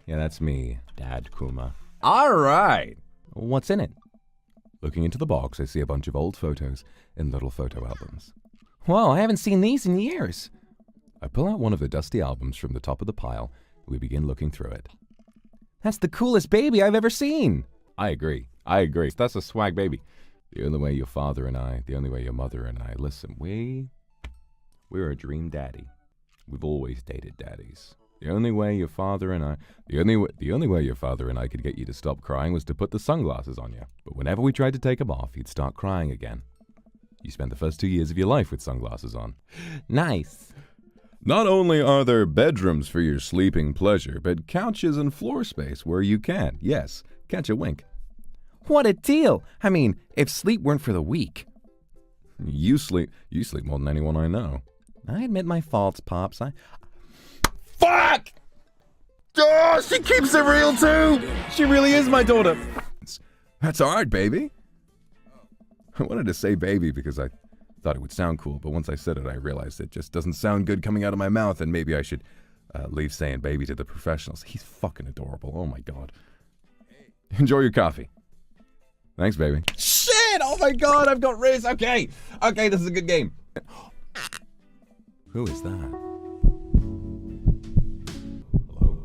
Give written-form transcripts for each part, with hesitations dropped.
Yeah, that's me, Dad Kuma. All right. What's in it? Looking into the box, I see a bunch of old photos in little photo albums. Whoa, I haven't seen these in years. I pull out one of the dusty albums from the top of the pile. We begin looking through it. That's the coolest baby I've ever seen. I agree. That's a swag baby. The only way your father and I, the only way your mother and I, listen, we're a dream daddy. We've always dated daddies. The only way your father and I could get you to stop crying was to put the sunglasses on you. But whenever we tried to take them off, you'd start crying again. You spent the first 2 years of your life with sunglasses on. Nice. Not only are there bedrooms for your sleeping pleasure, but couches and floor space where you can, yes, catch a wink. What a deal! I mean, if sleep weren't for the weak. You sleep more than anyone I know. I admit my faults, Pops. Fuck! Oh, she keeps it real too! She really is my daughter. That's alright, baby. I wanted to say baby because I thought it would sound cool, but once I said it, I realized it just doesn't sound good coming out of my mouth, and maybe I should leave saying baby to the professionals. He's fucking adorable. Oh my god. Enjoy your coffee. Thanks, baby. Shit! Oh my god, I've got Riz. Okay, this is a good game. Who is that? Hello?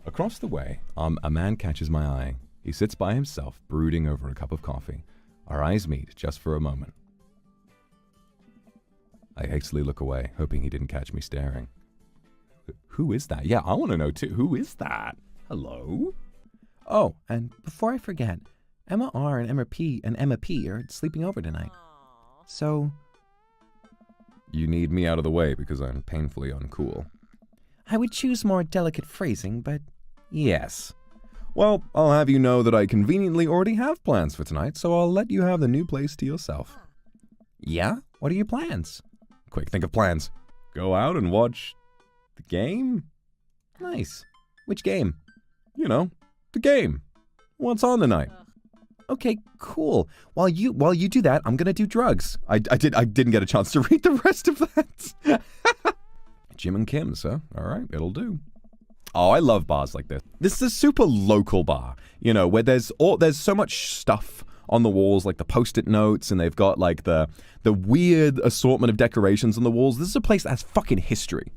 Across the way, a man catches my eye. He sits by himself, brooding over a cup of coffee. Our eyes meet just for a moment. I hastily look away, hoping he didn't catch me staring. Who is that? Yeah, I want to know too. Who is that? Hello? Oh, and before I forget, Emma R and Emma P are sleeping over tonight. So... You need me out of the way because I'm painfully uncool. I would choose more delicate phrasing, but yes. Well, I'll have you know that I conveniently already have plans for tonight, so I'll let you have the new place to yourself. Yeah? What are your plans? Quick, think of plans. Go out and watch the game? Nice. Which game? You know, the game. What's on tonight? Okay, cool. While you do that, I'm gonna do drugs. I didn't get a chance to read the rest of that. Jim and Kim's, huh? All right, it'll do. Oh, I love bars like this. This is a super local bar, you know, where there's so much stuff on the walls, like the post-it notes, and they've got like the weird assortment of decorations on the walls. This is a place that has fucking history.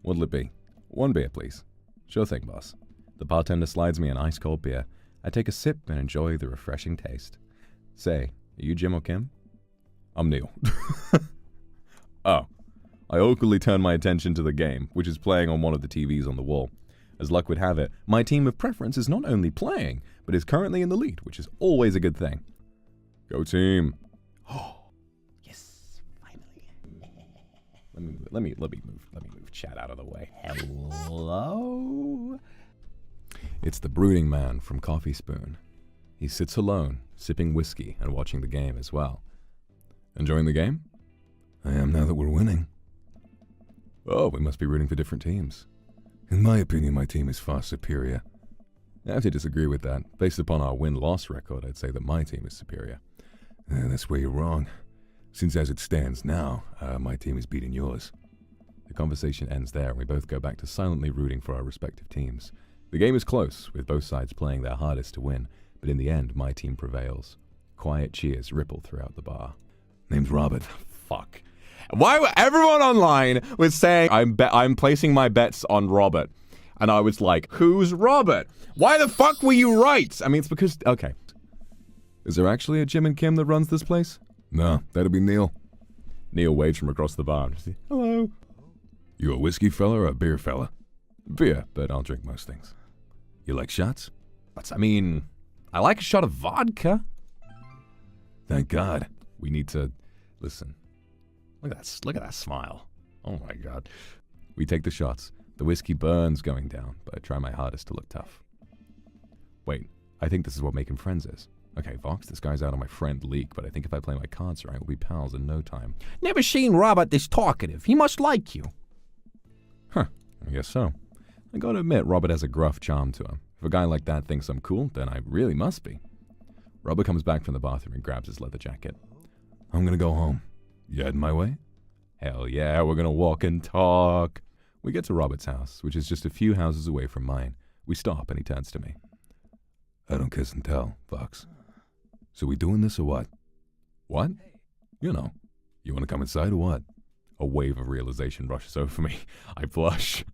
What'll it be? One beer, please. Sure thing, boss. The bartender slides me an ice-cold beer. I take a sip and enjoy the refreshing taste. Say, are you Jim or Kim? I'm Neil. Oh. I awkwardly turn my attention to the game, which is playing on one of the TVs on the wall. As luck would have it, my team of preference is not only playing, but is currently in the lead, which is always a good thing. Go team. Oh, yes, finally. Let me move chat out of the way. Hello? It's the brooding man from Coffee Spoon. He sits alone, sipping whiskey and watching the game as well. Enjoying the game? I am now that we're winning. Oh, we must be rooting for different teams. In my opinion, my team is far superior. I have to disagree with that. Based upon our win-loss record, I'd say that my team is superior. That's where you're wrong. Since as it stands now, my team is beating yours. The conversation ends there, and we both go back to silently rooting for our respective teams. The game is close, with both sides playing their hardest to win, but in the end, my team prevails. Quiet cheers ripple throughout the bar. Name's Robert. Fuck. Why were everyone online was saying I'm placing my bets on Robert, and I was like, who's Robert? Why the fuck were you right? I mean, it's because okay. Is there actually a Jim and Kim that runs this place? No, that'd be Neil. Neil waves from across the bar. Hello. You a whiskey fella or a beer fella? Beer, but I'll drink most things. You like shots? I mean, I like a shot of vodka. Thank God. We need to listen. Look at that smile. Oh my God. We take the shots. The whiskey burns going down, but I try my hardest to look tough. Wait, I think this is what making friends is. Okay, Vox, this guy's out on my friend leak, but I think if I play my cards right, we'll be pals in no time. Never seen Robert this talkative. He must like you. Huh, I guess so. I gotta admit, Robert has a gruff charm to him. If a guy like that thinks I'm cool, then I really must be. Robert comes back from the bathroom and grabs his leather jacket. I'm gonna go home. You heading my way? Hell yeah, we're gonna walk and talk. We get to Robert's house, which is just a few houses away from mine. We stop and he turns to me. I don't kiss and tell, Vox. So we doing this or what? What? You know. You want to come inside or what? A wave of realization rushes over me. I blush.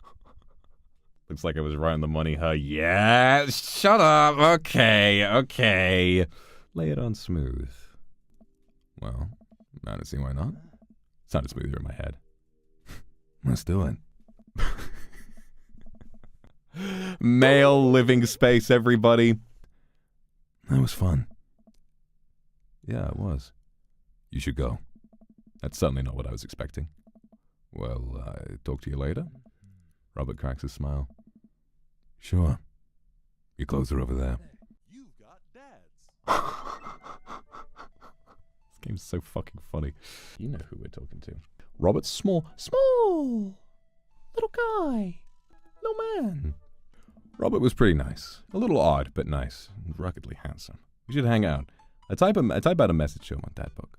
Looks like I was right on the money, huh? Yeah, shut up. Okay. Lay it on smooth. Well, I don't see why not. Sounded smoother in my head. Let's do it. Male living space, everybody. That was fun. Yeah, it was. You should go. That's certainly not what I was expecting. Well, talk to you later. Robert cracks a smile. Sure. Your clothes are over there. You've got dads. This game's so fucking funny. You know who we're talking to. Robert's small, little guy, little man. Robert was pretty nice. A little odd, but nice. Ruggedly handsome. We should hang out. I type out a message to him on that book.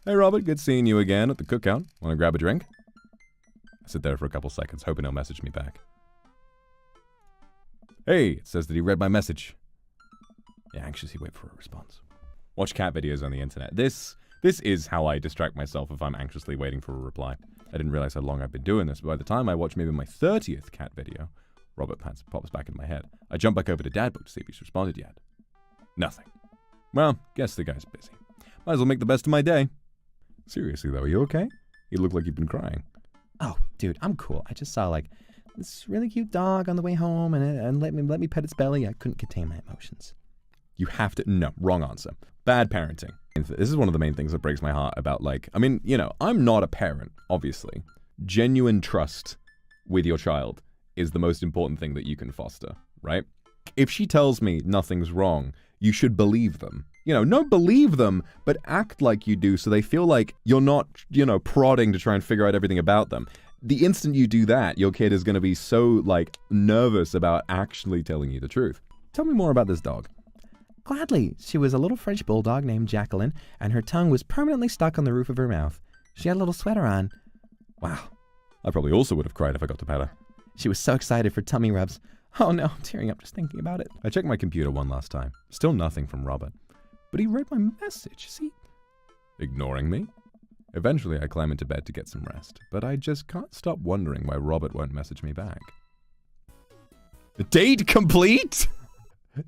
Hey Robert, good seeing you again at the cookout. Want to grab a drink? I sit there for a couple seconds, hoping he'll message me back. Hey, it says that he read my message. Yeah, anxiously wait for a response. Watch cat videos on the internet. This is how I distract myself if I'm anxiously waiting for a reply. I didn't realize how long I've been doing this, but by the time I watch maybe my 30th cat video, Robert pops back in my head. I jump back over to Dad Book to see if he's responded yet. Nothing. Well, guess the guy's busy. Might as well make the best of my day. Seriously though, are you okay? You look like you've been crying. Oh, dude, I'm cool. I just saw like this really cute dog on the way home and let me pet its belly. I couldn't contain my emotions. You have to... No, wrong answer. Bad parenting. This is one of the main things that breaks my heart about, like... I mean, you know, I'm not a parent, obviously. Genuine trust with your child is the most important thing that you can foster, right? If she tells me nothing's wrong, you should believe them. You know, not believe them, but act like you do so they feel like you're not, you know, prodding to try and figure out everything about them. The instant you do that, your kid is going to be so, like, nervous about actually telling you the truth. Tell me more about this dog. Gladly. She was a little French bulldog named Jacqueline, and her tongue was permanently stuck on the roof of her mouth. She had a little sweater on. Wow. I probably also would have cried if I got to pet her. She was so excited for tummy rubs. Oh no, I'm tearing up just thinking about it. I checked my computer one last time. Still nothing from Robert. But he read my message, see? Ignoring me? Eventually I climb into bed to get some rest, but I just can't stop wondering why Robert won't message me back. Date complete?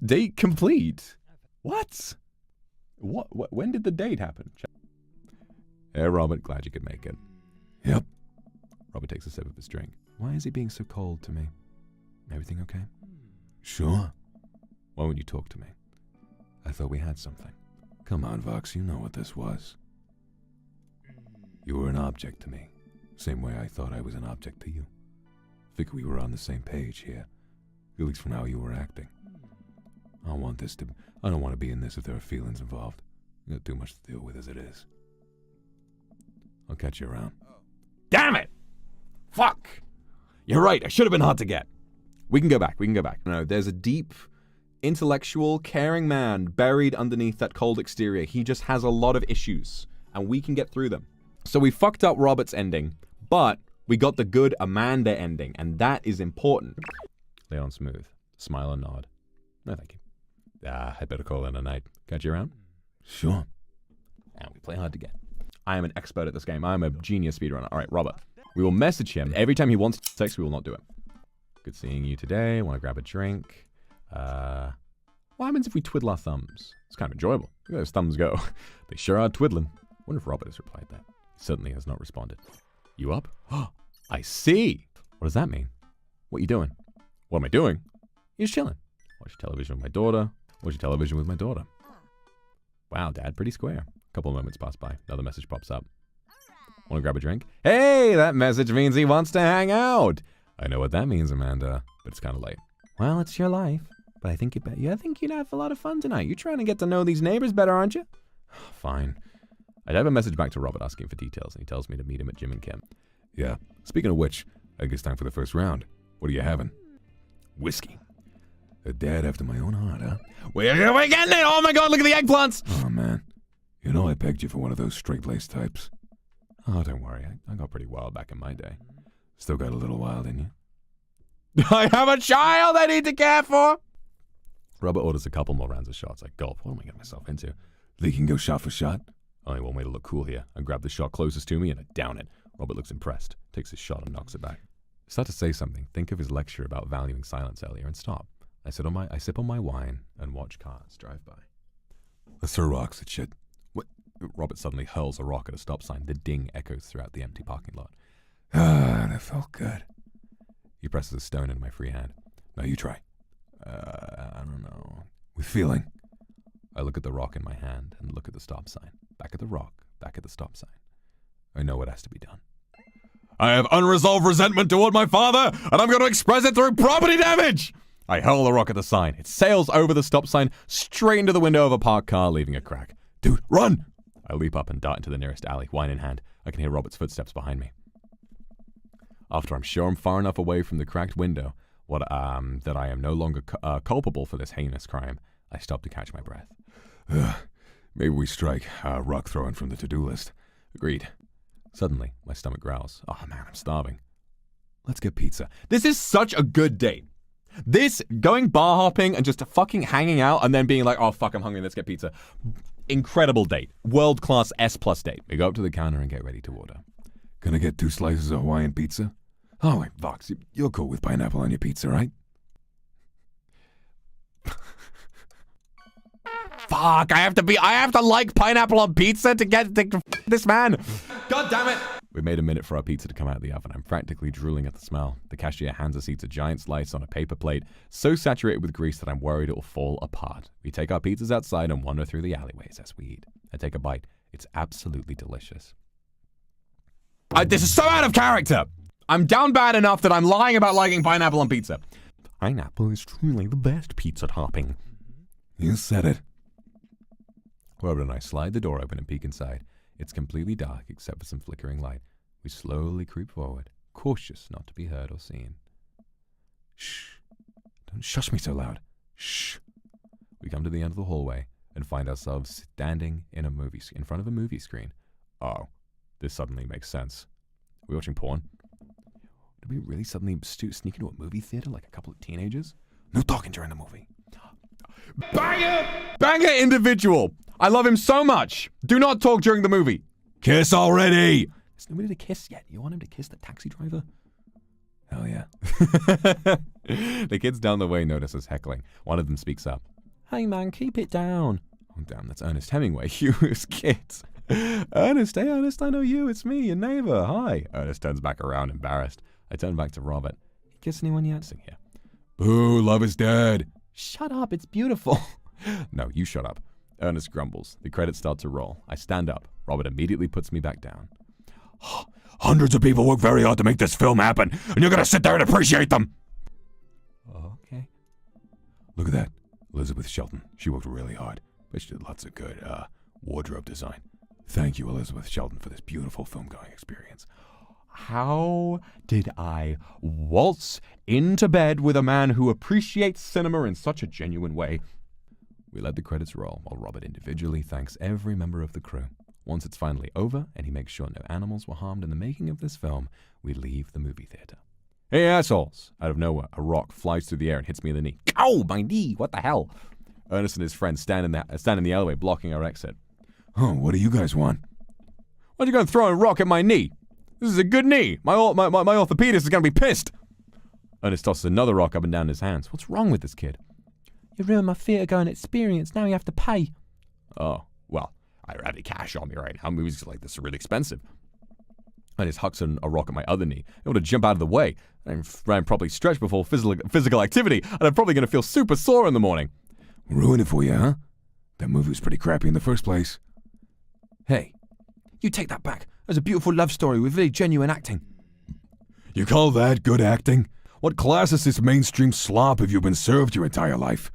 Date complete? What? What? When did the date happen? Hey, Robert, glad you could make it. Yep. Robert takes a sip of his drink. Why is he being so cold to me? Everything okay? Sure. Why won't you talk to me? I thought we had something. Come on, Vox, you know what this was. You were an object to me, same way I thought I was an object to you. Figure we were on the same page here, at least from how you were acting. I don't want to be in this if there are feelings involved. I got too much to deal with as it is. I'll catch you around. Damn it! Fuck! You're right, I should have been hard to get. We can go back. No, there's a deep, intellectual, caring man buried underneath that cold exterior. He just has a lot of issues, and we can get through them. So we fucked up Robert's ending, but we got the good Amanda ending, and that is important. Lay on smooth. Smile and nod. No, thank you. I better call in a night. Catch you around? Sure. And we play hard to get. I am an expert at this game. I am a genius speedrunner. All right, Robert. We will message him. Every time he wants to text, we will not do it. Good seeing you today. Want to grab a drink? What happens if we twiddle our thumbs? It's kind of enjoyable. Look at those thumbs go. They sure are twiddling. Wonder if Robert has replied that. He certainly has not responded. You up? Oh, I see. What does that mean? What are you doing? What am I doing? You're just chilling. Watch television with my daughter. Watch television with my daughter. Wow, Dad, pretty square. A couple of moments pass by. Another message pops up. Want to grab a drink? Hey, that message means he wants to hang out. I know what that means, Amanda, but it's kind of late. Well, it's your life, but I think you'd have a lot of fun tonight. You're trying to get to know these neighbors better, aren't you? Fine. I have a message back to Robert asking for details, and he tells me to meet him at Jim and Kim. Yeah. Speaking of which, I guess time for the first round. What are you having? Whiskey. A dad after my own heart, huh? We're getting it! Oh my God, look at the eggplants! Oh man, you know I pegged you for one of those straight-laced types. Oh, don't worry. I got pretty wild back in my day. Still got a little wild in you. I have a child I need to care for! Robert orders a couple more rounds of shots. I gulp. What am I getting myself into? They can go shot for shot? Only one way to look cool here. I grab the shot closest to me and I down it. Robert looks impressed, takes his shot and knocks it back. I start to say something, think of his lecture about valuing silence earlier, and stop. I sip on my wine and watch cars drive by. Let's throw rocks at shit. What? Robert suddenly hurls a rock at a stop sign. The ding echoes throughout the empty parking lot. Ah, that felt good. He presses a stone into my free hand. Now you try. I don't know. With feeling. I look at the rock in my hand and look at the stop sign. Back at the rock, back at the stop sign. I know what has to be done. I have unresolved resentment toward my father, and I'm going to express it through property damage! I hurl the rock at the sign. It sails over the stop sign, straight into the window of a parked car, leaving a crack. Dude, run! I leap up and dart into the nearest alley, wine in hand. I can hear Robert's footsteps behind me. After I'm sure I'm far enough away from the cracked window, that I am no longer culpable for this heinous crime, I stop to catch my breath. Maybe we strike rock throwing from the to-do list. Agreed. Suddenly, my stomach growls. Oh man, I'm starving. Let's get pizza. This is such a good date. This, going bar hopping and just fucking hanging out and then being like, oh fuck, I'm hungry, let's get pizza. Incredible date. World-class S+ date. We go up to the counter and get ready to order. Gonna get 2 slices of Hawaiian pizza? Oh wait, Vox, you're cool with pineapple on your pizza, right? Fuck, I have to like pineapple on pizza to get this man. God damn it. We made a minute for our pizza to come out of the oven. I'm frantically drooling at the smell. The cashier hands us each a giant slice on a paper plate, so saturated with grease that I'm worried it will fall apart. We take our pizzas outside and wander through the alleyways as we eat. I take a bite. It's absolutely delicious. This is so out of character. I'm down bad enough that I'm lying about liking pineapple on pizza. Pineapple is truly the best pizza topping. You said it. Robert and I slide the door open and peek inside. It's completely dark except for some flickering light. We slowly creep forward, cautious not to be heard or seen. Shh. Don't shush me so loud. Shh. We come to the end of the hallway and find ourselves standing in front of a movie screen. Oh, this suddenly makes sense. Are we watching porn? Did we really suddenly sneak into a movie theater like a couple of teenagers? No talking during the movie. Banger! Banger individual! I love him so much. Do not talk during the movie. Kiss already! There's nobody to kiss yet. You want him to kiss the taxi driver? Hell yeah. The kids down the way notice us heckling. One of them speaks up. Hey man, keep it down. Oh damn, that's Ernest Hemingway. You as kids. Ernest, hey Ernest, I know you. It's me, your neighbor. Hi. Ernest turns back around, embarrassed. I turn back to Robert. You kiss anyone yet? Sing here. Boo, love is dead. Shut up, it's beautiful. No, you shut up. Ernest grumbles. The credits start to roll. I stand up. Robert immediately puts me back down. Hundreds of people work very hard to make this film happen, and you're gonna sit there and appreciate them. Okay. Look at that. Elizabeth Shelton. She worked really hard, but she did lots of good wardrobe design. Thank you, Elizabeth Shelton, for this beautiful film-going experience. How did I waltz into bed with a man who appreciates cinema in such a genuine way? We let the credits roll while Robert individually thanks every member of the crew. Once it's finally over and he makes sure no animals were harmed in the making of this film, we leave the movie theater. Hey, assholes! Out of nowhere, a rock flies through the air and hits me in the knee. Ow, my knee! What the hell? Ernest and his friends stand in the alleyway blocking our exit. Oh, what do you guys want? Why'd you go and throw a rock at my knee? This is a good knee. My orthopedist is going to be pissed. Ernest tosses another rock up and down his hands. What's wrong with this kid? You ruined my theater-going experience. Now you have to pay. Oh, well, I don't have any cash on me right now. Movies like this are really expensive. Ernest hucks a rock at my other knee. I want to jump out of the way. I'm probably stretched before physical activity, and I'm probably going to feel super sore in the morning. Ruin it for you, huh? That movie was pretty crappy in the first place. Hey, you take that back. There's a beautiful love story with really genuine acting. You call that good acting? What class is this mainstream slop have you been served your entire life?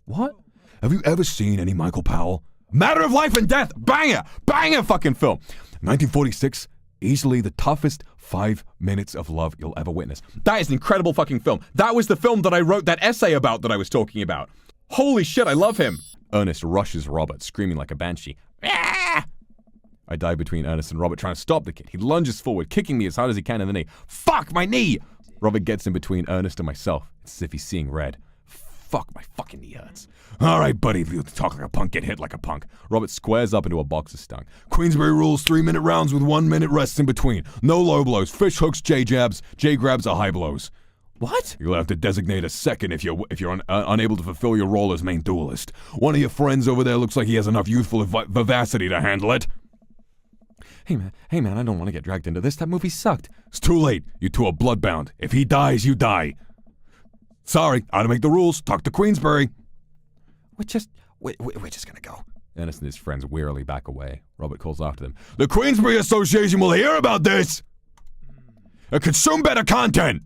What? Have you ever seen any Michael Powell? Matter of Life and Death! Banger! Banger fucking film! 1946, easily the toughest 5 minutes of love you'll ever witness. That is an incredible fucking film. That was the film that I wrote that essay about that I was talking about. Holy shit, I love him! Ernest rushes Robert, screaming like a banshee. Ah! I dive between Ernest and Robert, trying to stop the kid. He lunges forward, kicking me as hard as he can in the knee. Fuck, my knee! Robert gets in between Ernest and myself. It's as if he's seeing red. Fuck, my fucking knee hurts. All right, buddy, if you talk like a punk, get hit like a punk. Robert squares up into a boxer stung. Queensberry rules 3-minute rounds with 1 minute rest in between. No low blows, fish hooks, J jabs, J grabs are high blows. What? You'll have to designate a second if you're unable to fulfill your role as main duelist. One of your friends over there looks like he has enough youthful vivacity to handle it. Hey man, I don't want to get dragged into this. That movie sucked. It's too late. You two are bloodbound. If he dies, you die. Sorry, I don't make the rules. Talk to Queensberry. We're just gonna go. Ernest and his friends wearily back away. Robert calls after them. The Queensberry Association will hear about this and consume better content.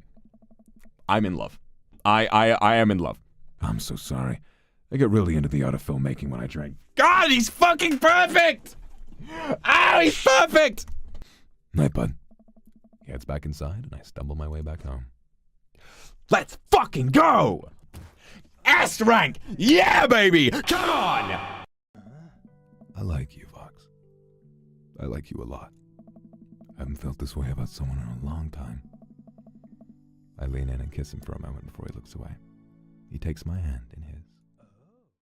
I'm in love. I am in love. I'm so sorry. I get really into the art of filmmaking when I drink. God, he's fucking perfect! Oh, he's perfect! Night, bud. He heads back inside, and I stumble my way back home. Let's fucking go! S rank! Yeah, baby! Come on! I like you, Vox. I like you a lot. I haven't felt this way about someone in a long time. I lean in and kiss him for a moment before he looks away. He takes my hand in his.